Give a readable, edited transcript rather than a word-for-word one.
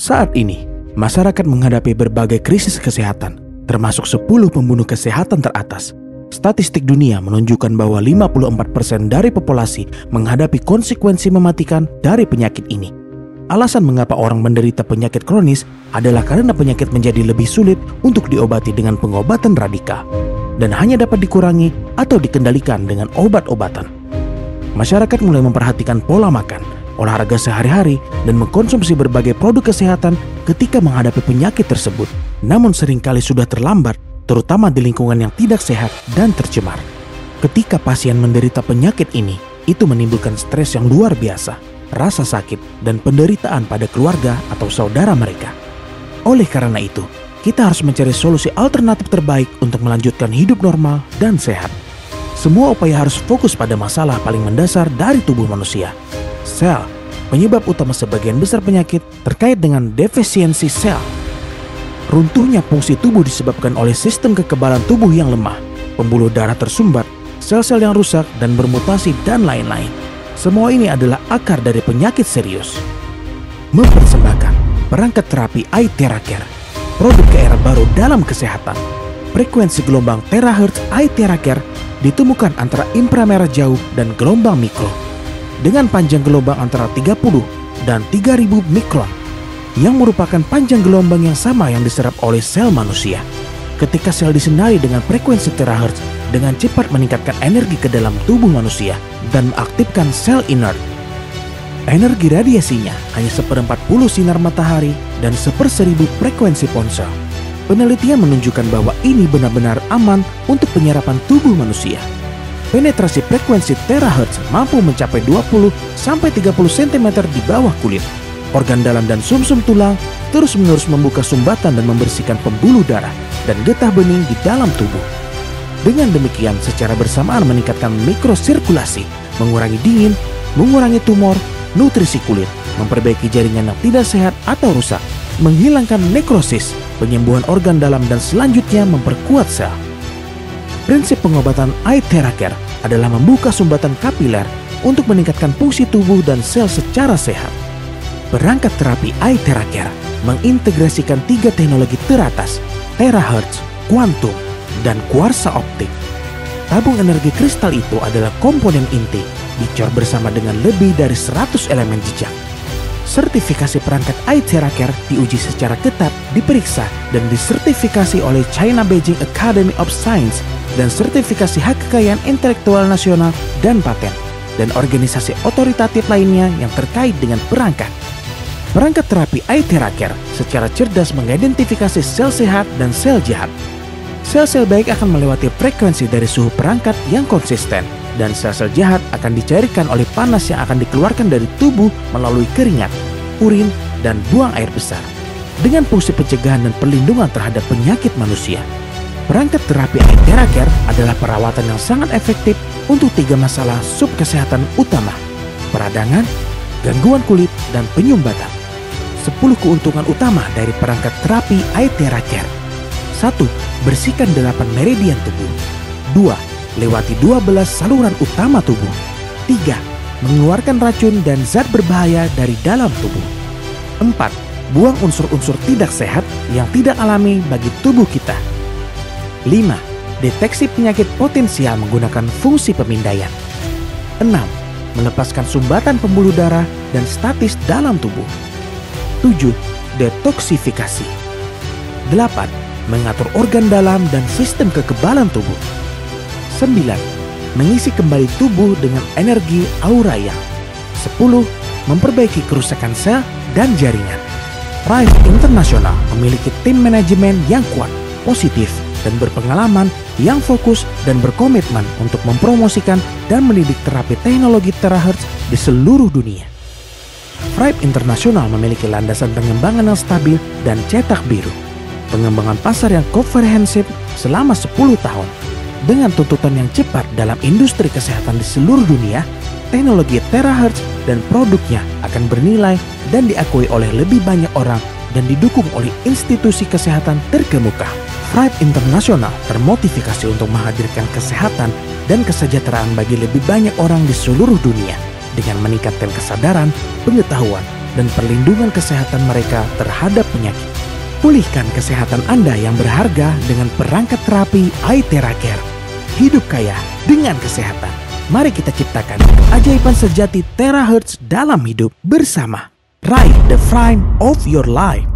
Saat ini, masyarakat menghadapi berbagai krisis kesehatan, termasuk 10 pembunuh kesehatan teratas. Statistik dunia menunjukkan bahwa 54% dari populasi menghadapi konsekuensi mematikan dari penyakit ini. Alasan mengapa orang menderita penyakit kronis adalah karena penyakit menjadi lebih sulit untuk diobati dengan pengobatan radikal dan hanya dapat dikurangi atau dikendalikan dengan obat-obatan. Masyarakat mulai memperhatikan pola makan, olahraga sehari-hari, dan mengkonsumsi berbagai produk kesehatan ketika menghadapi penyakit tersebut. Namun seringkali sudah terlambat, terutama di lingkungan yang tidak sehat dan tercemar. Ketika pasien menderita penyakit ini, itu menimbulkan stres yang luar biasa, rasa sakit, dan penderitaan pada keluarga atau saudara mereka. Oleh karena itu, kita harus mencari solusi alternatif terbaik untuk melanjutkan hidup normal dan sehat. Semua upaya harus fokus pada masalah paling mendasar dari tubuh manusia. Sel, penyebab utama sebagian besar penyakit terkait dengan defisiensi sel. Runtuhnya fungsi tubuh disebabkan oleh sistem kekebalan tubuh yang lemah, pembuluh darah tersumbat, sel-sel yang rusak dan bermutasi, dan lain-lain. Semua ini adalah akar dari penyakit serius. Mempersembahkan perangkat terapi iTheraCare, produk ke era baru dalam kesehatan. Frekuensi gelombang terahertz iTheraCare ditemukan antara inframerah jauh dan gelombang mikro, dengan panjang gelombang antara 30 dan 3000 mikron, yang merupakan panjang gelombang yang sama yang diserap oleh sel manusia. Ketika sel disinari dengan frekuensi terahertz, dengan cepat meningkatkan energi ke dalam tubuh manusia dan mengaktifkan sel inert. Energi radiasinya hanya 1/40 sinar matahari dan 1/1000 frekuensi ponsel. Penelitian menunjukkan bahwa ini benar-benar aman untuk penyerapan tubuh manusia. Penetrasi frekuensi terahertz mampu mencapai 20-30 cm di bawah kulit, organ dalam dan sumsum tulang, terus-menerus membuka sumbatan dan membersihkan pembuluh darah dan getah bening di dalam tubuh. Dengan demikian, secara bersamaan meningkatkan mikrosirkulasi, mengurangi dingin, mengurangi tumor, nutrisi kulit, memperbaiki jaringan yang tidak sehat atau rusak, menghilangkan nekrosis, penyembuhan organ dalam, dan selanjutnya memperkuat sel. Prinsip pengobatan iTheraCare adalah membuka sumbatan kapiler untuk meningkatkan fungsi tubuh dan sel secara sehat. Perangkat terapi iTheraCare mengintegrasikan 3 teknologi teratas, terahertz, kuantum, dan kuarsa optik. Tabung energi kristal itu adalah komponen inti, dicor bersama dengan lebih dari 100 elemen jejak. Sertifikasi perangkat iTheraCare diuji secara ketat, diperiksa, dan disertifikasi oleh China Beijing Academy of Science dan sertifikasi hak kekayaan intelektual nasional dan paten, dan organisasi otoritatif lainnya yang terkait dengan perangkat. Perangkat terapi iTheraCare secara cerdas mengidentifikasi sel sehat dan sel jahat. Sel-sel baik akan melewati frekuensi dari suhu perangkat yang konsisten, dan sel-sel jahat akan dicairkan oleh panas yang akan dikeluarkan dari tubuh melalui keringat, urin, dan buang air besar. Dengan fungsi pencegahan dan perlindungan terhadap penyakit manusia, perangkat terapi iTheraCare adalah perawatan yang sangat efektif untuk 3 masalah sub kesehatan utama: peradangan, gangguan kulit, dan penyumbatan. 10 keuntungan utama dari perangkat terapi iTheraCare. 1. Bersihkan 8 meridian tubuh. 2. Lewati 12 saluran utama tubuh. 3. Mengeluarkan racun dan zat berbahaya dari dalam tubuh. 4. Buang unsur-unsur tidak sehat yang tidak alami bagi tubuh kita. 5. Deteksi penyakit potensial menggunakan fungsi pemindaian. 6. Melepaskan sumbatan pembuluh darah dan statis dalam tubuh. 7. Detoksifikasi. 8. Mengatur organ dalam dan sistem kekebalan tubuh. 9. Mengisi kembali tubuh dengan energi aura yang. 10. Memperbaiki kerusakan sel dan jaringan. Thrive International memiliki tim manajemen yang kuat, positif, dan berpengalaman yang fokus dan berkomitmen untuk mempromosikan dan mendidik terapi teknologi terahertz di seluruh dunia. Thrive International memiliki landasan pengembangan yang stabil dan cetak biru. Pengembangan pasar yang komprehensif selama 10 tahun. Dengan tuntutan yang cepat dalam industri kesehatan di seluruh dunia, teknologi terahertz dan produknya akan bernilai dan diakui oleh lebih banyak orang dan didukung oleh institusi kesehatan terkemuka. Thrive International termotivasi untuk menghadirkan kesehatan dan kesejahteraan bagi lebih banyak orang di seluruh dunia dengan meningkatkan kesadaran, pengetahuan, dan perlindungan kesehatan mereka terhadap penyakit. Pulihkan kesehatan Anda yang berharga dengan perangkat terapi iTera Care. Hidup kaya dengan kesehatan. Mari kita ciptakan keajaiban sejati terahertz dalam hidup bersama. Ride the Prime of your life.